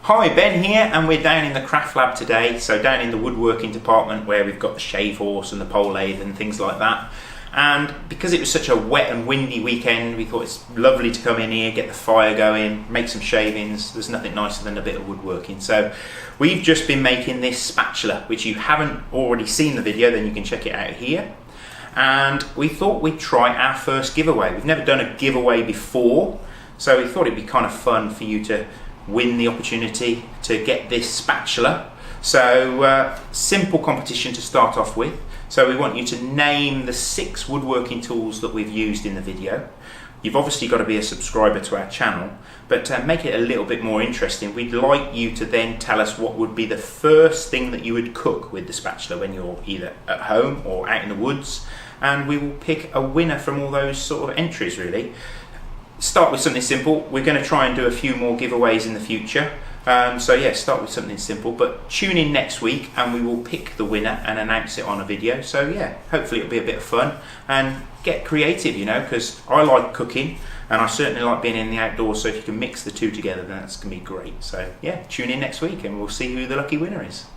Hi, Ben here, and we're down in the craft lab today, so down in the woodworking department where we've got the shave horse and the pole lathe and things like that. And because it was such a wet and windy weekend, we thought it's lovely to come in here, get the fire going, make some shavings. There's nothing nicer than a bit of woodworking. So we've just been making this spatula, which you haven't already seen the video, then you can check it out here. And we thought we'd try our first giveaway. We've never done a giveaway before, so we thought it'd be kind of fun for you to win the opportunity to get this spatula. So simple competition to start off with. So we want you to name the 6 woodworking tools that we've used in the video. You've obviously got to be a subscriber to our channel, but to make it a little bit more interesting, we'd like you to then tell us what would be the first thing that you would cook with the spatula when you're either at home or out in the woods, and we will pick a winner from all those sort of entries really. Start with something simple. We're going to try and do a few more giveaways in the future. So yeah, start with something simple, but tune in next week and we will pick the winner and announce it on a video. So yeah, hopefully it'll be a bit of fun and get creative, you know, because I like cooking and I certainly like being in the outdoors, so if you can mix the two together, then that's going to be great. So yeah, tune in next week and we'll see who the lucky winner is.